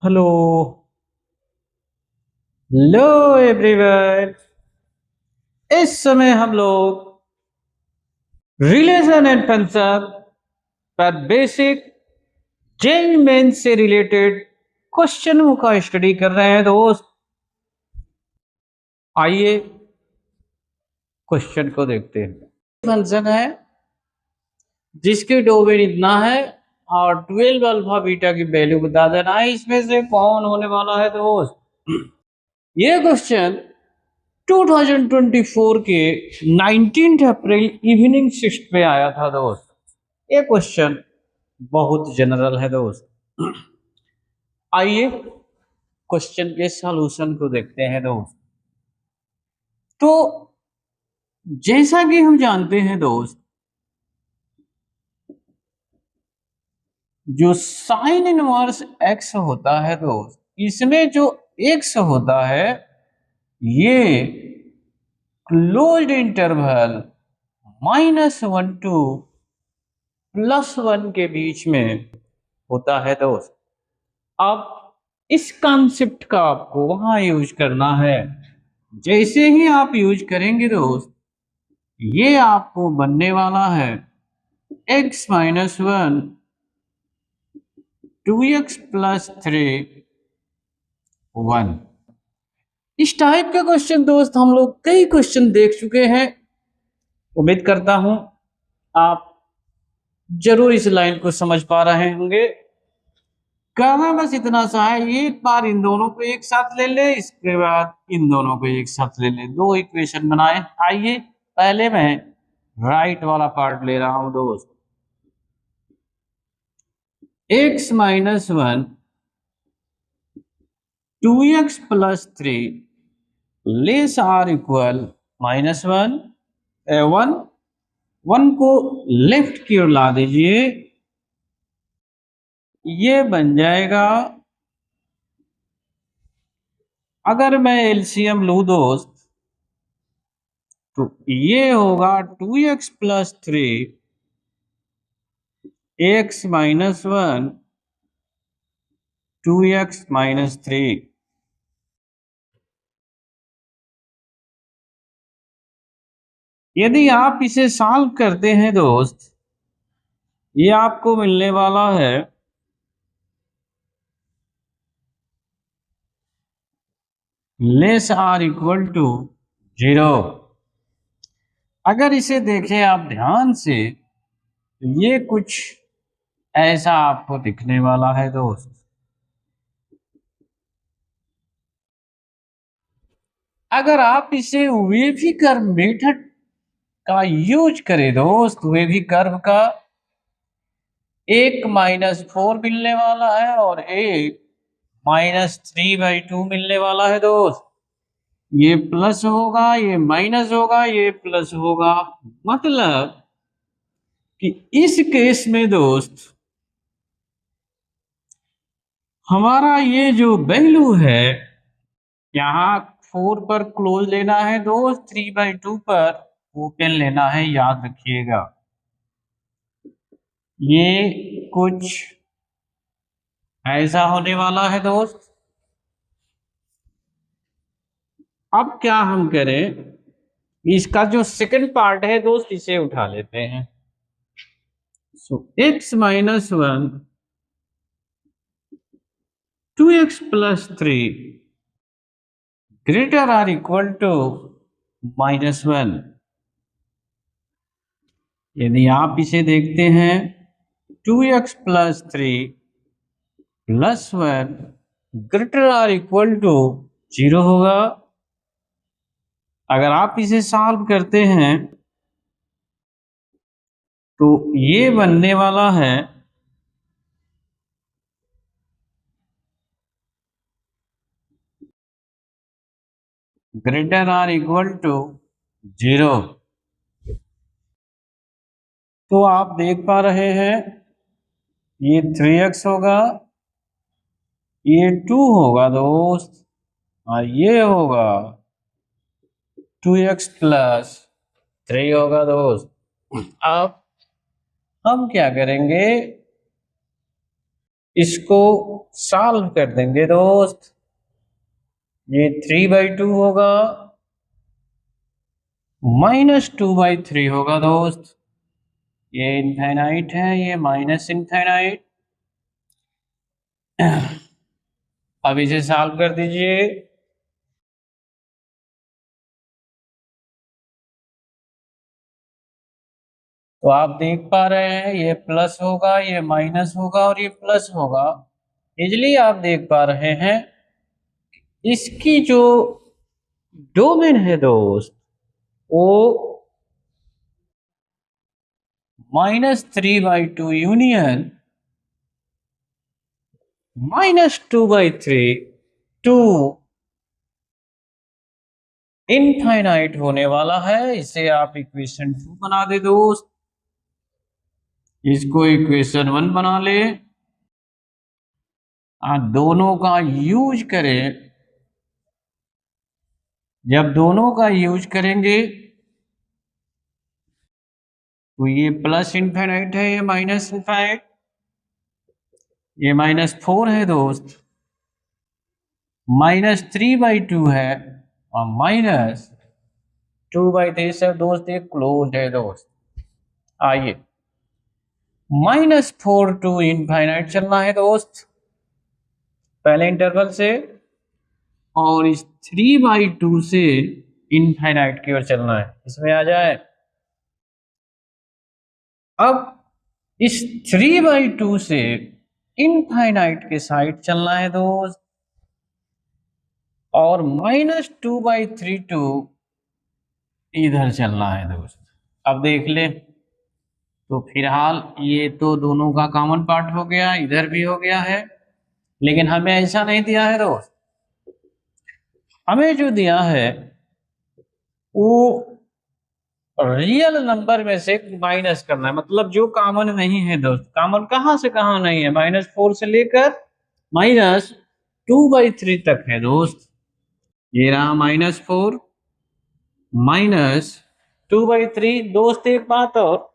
Hello. Hello everyone. इस समय हम लोग रिलेशन एंड फंक्शन पर बेसिक जेई मेन से रिलेटेड क्वेश्चनों का स्टडी कर रहे हैं दोस्त। आइए क्वेश्चन को देखते हैं। फंक्शन है जिसकी डोमेन इतना है और 12 अल्फा बीटा की वैल्यू बता देना है। इसमें से कौन होने वाला है दोस्त? ये क्वेश्चन 2024 के 19 अप्रैल इवनिंग शिफ्ट पे आया था दोस्त। ये क्वेश्चन बहुत जनरल है दोस्त। आइए क्वेश्चन के सॉल्यूशन को देखते हैं दोस्त। तो जैसा कि हम जानते हैं दोस्त, जो साइन इनवर्स एक्स होता है दोस्त, इसमें जो एक्स होता है ये क्लोज्ड इंटरवल -1 टू +1 के बीच में होता है दोस्त। अब इस कॉन्सेप्ट का आपको वहां यूज करना है। जैसे ही आप यूज करेंगे दोस्त, ये आपको बनने वाला है x-1 2x + 3 1। इस टाइप का क्वेश्चन दोस्त हम लोग कई क्वेश्चन देख चुके हैं। उम्मीद करता हूं आप जरूर इस लाइन को समझ पा रहे होंगे। करना बस इतना सा है, एक बार इन दोनों को एक साथ ले ले, इसके बाद इन दोनों को एक साथ ले ले, दो इक्वेशन बनाए। आइए पहले मैं राइट वाला पार्ट ले रहा हूं दोस्त। x-1 2x + 3 less or equal -1 1 1 को लेफ्ट की ओर ला दीजिए। ये बन जाएगा, अगर मैं एलसीएम लूं दोस्त, तो ये होगा 2x + 3 x-1 2x - 3। यदि आप इसे सॉल्व करते हैं दोस्त, ये आपको मिलने वाला है लेस आर इक्वल टू 0। अगर इसे देखें आप ध्यान से, तो ये कुछ ऐसा आपको दिखने वाला है दोस्त। अगर आप इसे वेवी कर्व मेथड का यूज करें दोस्त, वेवी कर्व का, एक -4 मिलने वाला है और एक -3/2 मिलने वाला है दोस्त। ये प्लस होगा, ये माइनस होगा, ये प्लस होगा। मतलब कि इस केस में दोस्त हमारा ये जो वैल्यू है, यहाँ 4 पर क्लोज लेना है दोस्त, 3/2 पर ओपन लेना है, याद रखिएगा। ये कुछ ऐसा होने वाला है दोस्त। अब क्या हम करें, इसका जो सेकंड पार्ट है दोस्त, इसे उठा लेते हैं। सो x-1 2x + 3 greater or equal to -1। यदि आप इसे देखते हैं, 2x + 3 + 1 greater or equal to 0 होगा। अगर आप इसे सॉल्व करते हैं तो ये बनने वाला है greater or equal to 0। तो आप देख पा रहे हैं, ये 3x होगा, ये 2 होगा दोस्त, और ये होगा 2x + 3 होगा दोस्त। अब हम क्या करेंगे, इसको सॉल्व कर देंगे दोस्त, ये 3/2 होगा, -2/3 होगा दोस्त, ये इनफाइनाइट है, ये माइनस इनफाइनाइट। अब इसे सॉल्व कर दीजिए, तो आप देख पा रहे हैं ये प्लस होगा, ये माइनस होगा और ये प्लस होगा। इजली आप देख पा रहे हैं इसकी जो डोमेन है दोस्त वो -3/2 यूनियन -2/3 टू इनफाइनाइट होने वाला है। इसे आप इक्वेशन 2 बना दे दोस्त, इसको इक्वेशन 1 बना ले। दोनों का यूज करें, जब दोनों का यूज करेंगे तो ये प्लस इनफाइनाइट है, ये माइनस इनफाइनाइट, ये -4 है दोस्त, -3/2 है और -2/3 से दोस्त ये क्लोज है दोस्त। आइए -4 टू इनफाइनाइट चलना है दोस्त पहले इंटरवल से, और इस 3/2 से इनफाइनाइट की ओर चलना है। इसमें आ जाए, अब इस 3/2 से इनफाइनाइट के साइड चलना है दोस्त, और -2/3 टू इधर चलना है दोस्त। अब देख ले, तो फिलहाल ये तो दोनों का कॉमन पार्ट हो गया, इधर भी हो गया है, लेकिन हमें ऐसा नहीं दिया है दोस्त। हमें जो दिया है वो रियल नंबर में से माइनस करना है, मतलब जो कॉमन नहीं है दोस्त। कॉमन कहाँ से कहाँ नहीं है, -4 से लेकर -2/3 तक है दोस्त। ये रहा -4 -2/3 दोस्त। एक बात और,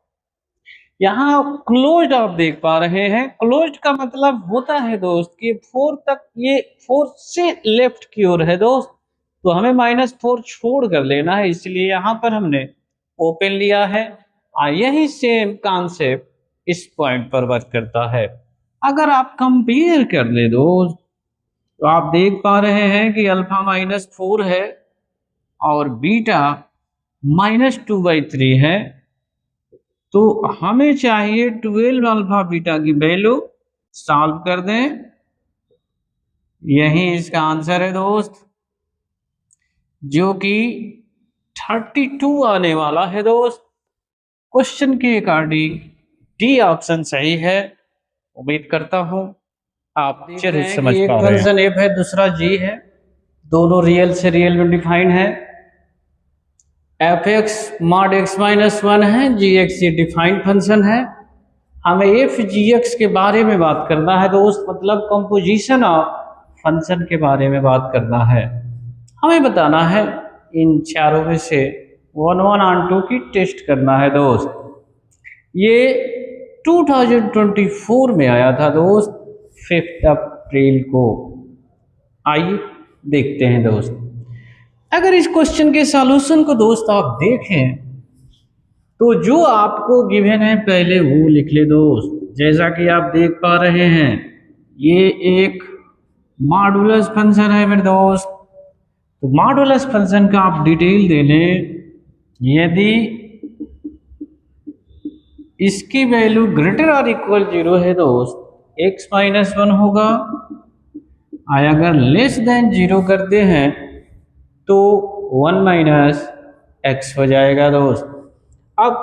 यहाँ क्लोज्ड आप देख पा रहे हैं, क्लोज्ड का मतलब होता है दोस्त कि 4 तक, ये 4 से लेफ्ट की ओर है दोस्त, तो हमें -4 छोड़ कर लेना है, इसलिए यहाँ पर हमने ओपन लिया है। यही सेम कॉन्सेप्ट इस पॉइंट पर वर्क करता है। अगर आप कंपेयर कर ले दोस्त, तो आप देख पा रहे हैं कि अल्फा -4 है और बीटा -2/3 है, तो हमें चाहिए 12 अल्फा बीटा की वैल्यू सॉल्व कर दें। यही इसका आंसर है दोस्त, जो कि 32 आने वाला है दोस्त। क्वेश्चन के अकॉर्डिंग डी ऑप्शन सही है। उम्मीद करता हूं आप अच्छे रूप से समझ पा रहे हैं। एक फंक्शन एफ है, दूसरा जी है, दोनों रियल से रियल में डिफाइंड है। f(x) mod x-1 है, g(x) ये डिफाइंड फंक्शन है। हमें एफ जी एक्स के बारे में बात करना है दोस्त, मतलब कंपोजिशन ऑफ फंक्शन के बारे में बात करना है। हमें बताना है इन चारों में से 1, 1 और 2 की टेस्ट करना है दोस्त। ये 2024 में आया था दोस्त, 5 अप्रैल को। आइए देखते हैं दोस्त। अगर इस क्वेश्चन के सॉल्यूशन को दोस्त आप देखें, तो जो आपको गिवन है पहले वो लिख ले दोस्त। जैसा कि आप देख पा रहे हैं, ये एक मॉडुलस फंक्शन है मेरे दोस्त। तो मॉडुलस फंक्शन का आप डिटेल दे लें। यदि इसकी वैल्यू ग्रेटर और इक्वल 0 है दोस्त, x-1 होगा। अगर लेस देन 0 करते हैं तो 1 - x हो जाएगा दोस्त। अब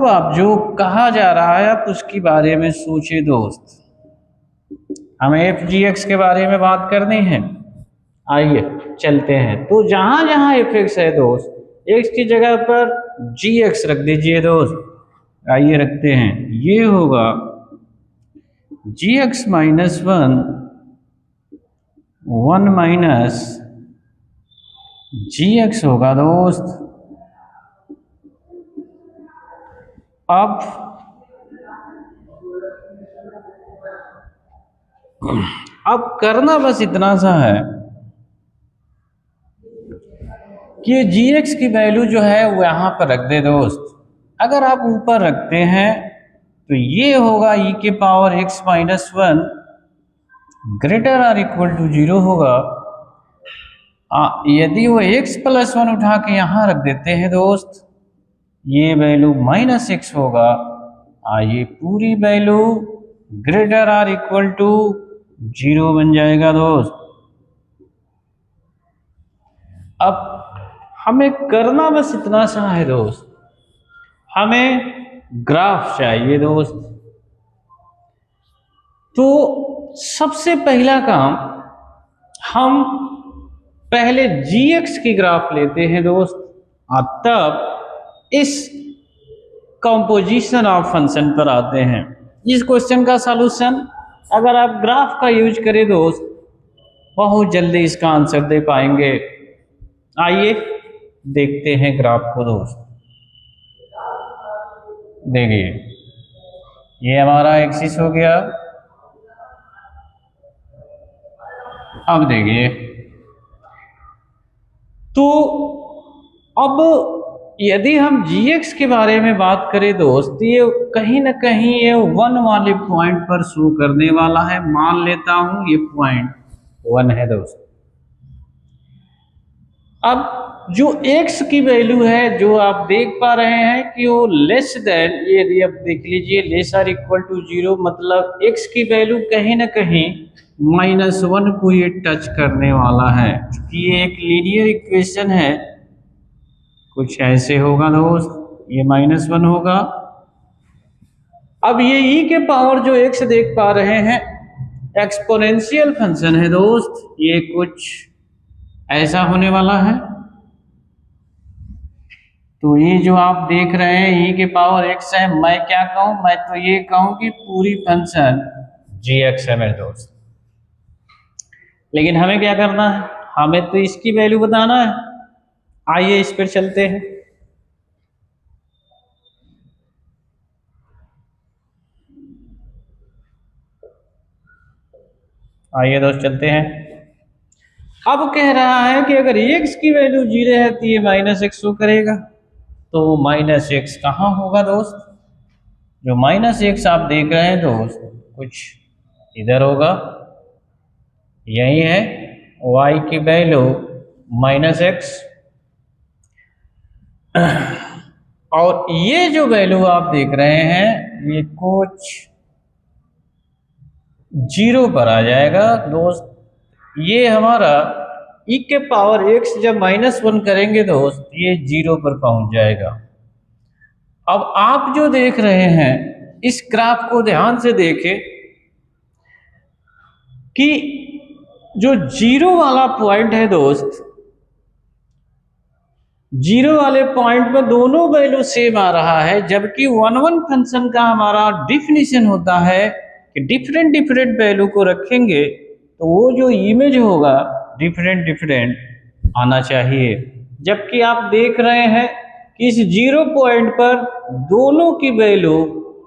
आप जो कहा जा रहा है आप उसके बारे में सोचिए दोस्त। हमें एफ जी एक्स के बारे में बात करनी है। आइए चलते हैं। तो जहां जहां एफ एक्स है दोस्त, एक्स की जगह पर जी एक्स रख दीजिए दोस्त। आइए रखते हैं, ये होगा gx -1 1 - gx होगा दोस्त। अब अब करना बस इतना सा है कि जी एक्स की वैल्यू जो है वो यहाँ पर रख दे दोस्त। अगर आप ऊपर रखते हैं तो ये होगा ई के power x minus one greater or equal to zero होगा। यदि वो एक्स प्लस वन उठा के यहाँ रख देते हैं दोस्त, ये वैल्यू माइनस एक्स होगा। ये पूरी value greater or equal to zero बन जाएगा दोस्त। अब हमें करना बस इतना सा है दोस्त, हमें ग्राफ चाहिए दोस्त। तो सबसे पहला काम, हम पहले gx की ग्राफ लेते हैं दोस्त, तब इस कंपोजिशन ऑफ फंक्शन पर आते हैं। इस क्वेश्चन का सॉल्यूशन अगर आप ग्राफ का यूज करें दोस्त, बहुत जल्दी इसका आंसर दे पाएंगे। आइए देखते हैं ग्राफ को दोस्त। देखिए ये हमारा एक्सिस हो गया। अब देखिए, तो अब यदि हम gx के बारे में बात करें दोस्त, ये कहीं ना कहीं ये वन वाले पॉइंट पर शो करने वाला है। मान लेता हूं ये पॉइंट वन है दोस्त। अब जो x की वैल्यू है, जो आप देख पा रहे हैं कि वो लेस देन, यदि आप देख लीजिए less or equal to zero, मतलब x की वैल्यू कहीं ना कहीं माइनस वन को ये टच करने वाला है। क्योंकि ये एक लीनियर इक्वेशन है, कुछ ऐसे होगा दोस्त, ये माइनस वन होगा। अब ये e के पावर जो x देख पा रहे हैं एक्सपोनेंशियल फंक्शन है दोस्त, ये कुछ ऐसा होने वाला है। तो ये जो आप देख रहे हैं e के पावर x है, मैं क्या कहूं, मैं तो ये कहूं कि पूरी फंक्शन gx है मेरे दोस्त। लेकिन हमें क्या करना है, हमें तो इसकी वैल्यू बताना है। आइए इस पर चलते हैं। आइए दोस्त चलते हैं। अब कह रहा है कि अगर x की वैल्यू जीरो है तो ये माइनस एक्स शो करेगा। तो माइनस एक्स कहाँ होगा दोस्त, जो माइनस एक्स आप देख रहे हैं दोस्त, कुछ इधर होगा, यही है y की वैल्यू माइनस एक्स। और ये जो वैल्यू आप देख रहे हैं ये कुछ जीरो पर आ जाएगा दोस्त। ये हमारा e के पावर x जब माइनस वन करेंगे दोस्त, ये जीरो पर पहुंच जाएगा। अब आप जो देख रहे हैं इस ग्राफ को ध्यान से देखें कि जो जीरो वाला पॉइंट है दोस्त, जीरो वाले पॉइंट में दोनों वैल्यू सेम आ रहा है। जबकि वन वन फंक्शन का हमारा डिफिनीशन होता है कि डिफरेंट डिफरेंट वैल्यू को रखेंगे तो वो जो इमेज होगा डिफरेंट डिफरेंट आना चाहिए। जबकि आप देख रहे हैं कि इस जीरो पॉइंट पर दोनों की वैल्यू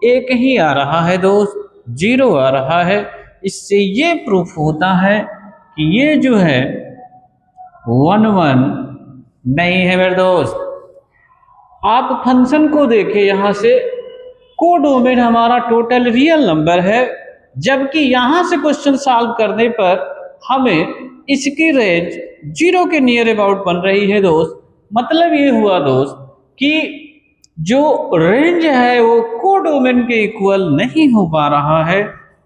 एक ही आ रहा है दोस्त, जीरो आ रहा है। इससे ये प्रूफ होता है कि ये जो है वन वन नहीं है मेरे दोस्त। आप फंक्शन को देखें, यहां से कोडोमेन हमारा टोटल रियल नंबर है, जबकि यहां से क्वेश्चन सॉल्व करने पर हमें इसकी रेंज जीरो के नियर अबाउट बन रही है दोस्त। मतलब ये हुआ दोस्त कि जो रेंज है वो कोडोमेन के इक्वल नहीं हो पा रहा है।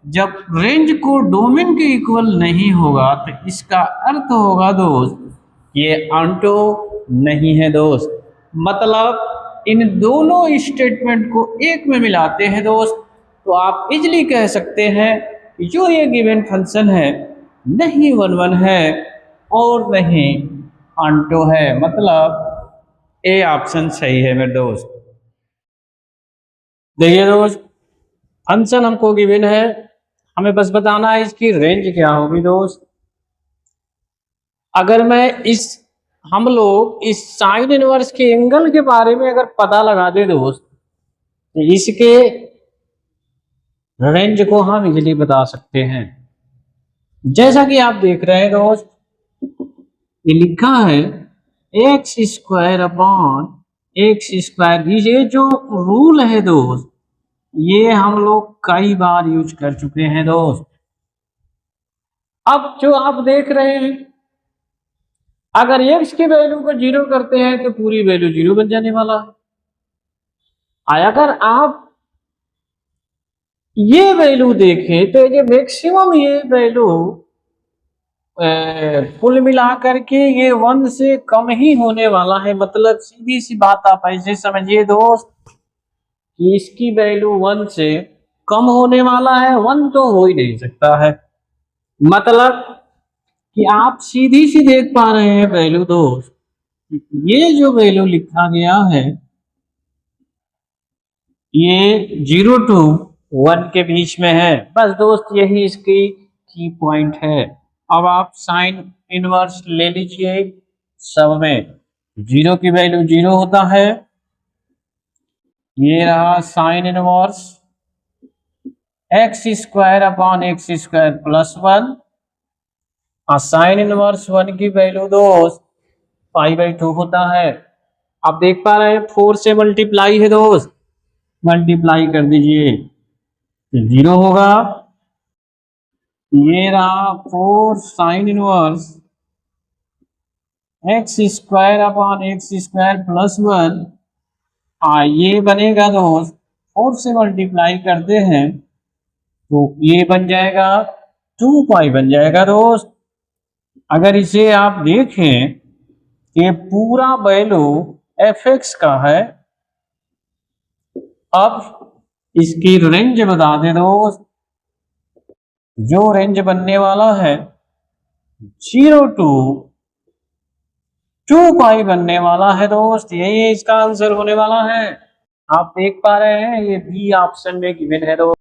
जब रेंज को डोमेन के इक्वल नहीं होगा तो इसका अर्थ होगा दोस्त ये ऑन्टो नहीं है दोस्त। मतलब इन दोनों स्टेटमेंट को एक में मिलाते हैं दोस्त, तो आप इजली कह सकते हैं कि जो ये गिवन फंक्शन है नहीं वन वन है और नहीं ऑन्टो है। मतलब ए ऑप्शन सही है मेरे दोस्त। देखिए दोस्त, फंक्शन हमको गिवन है, हमें बस बताना है इसकी रेंज क्या होगी दोस्त। अगर मैं हम लोग इस साइन इनवर्स के एंगल के बारे में अगर पता लगा दे दोस्त, तो इसके रेंज को हम इजीली बता सकते हैं। जैसा कि आप देख रहे हैं दोस्त, ये लिखा है x square upon x square. ये जो रूल है दोस्त, ये हम लोग कई बार यूज कर चुके हैं दोस्त। अब जो आप देख रहे हैं, अगर एक्स की वैल्यू को जीरो करते हैं तो पूरी वैल्यू जीरो बन जाने वाला है। अगर आप ये वैल्यू देखें तो ये मैक्सिमम ये वैल्यू कुल मिला करके ये 1 से कम ही होने वाला है। मतलब सीधी सी बात आप ऐसे समझिए दोस्त कि इसकी वैल्यू 1 से कम होने वाला है। 1 तो हो ही नहीं सकता है। मतलब कि आप सीधी सी देख पा रहे हैं वैल्यू दोस्त, ये जो वैल्यू लिखा गया है ये 0 टू 1 के बीच में है। बस दोस्त यही इसकी की पॉइंट है। अब आप साइन इनवर्स ले लीजिए। सब में 0 की वैल्यू 0 होता है। ये रहा sine inverse x square upon x square plus 1। और साइन इनवर्स 1 की वैल्यू दोस्त π/2 होता है। आप देख पा रहे हैं 4 से मल्टीप्लाई है दोस्त, मल्टीप्लाई कर दीजिए तो 0 होगा। ये रहा 4 sine inverse x square upon x square plus 1। ये बनेगा दोस्त 4 से मल्टीप्लाई करते हैं तो ये बन जाएगा 2 पाई बन जाएगा दोस्त। अगर इसे आप देखें, ये पूरा वैल्यू एफ एक्स का है। अब इसकी रेंज बता दें दोस्त, जो रेंज बनने वाला है 0 टू 2 पाई बनने वाला है दोस्त। यही इसका आंसर होने वाला है। आप देख पा रहे हैं ये बी ऑप्शन में गिवन है दोस्त।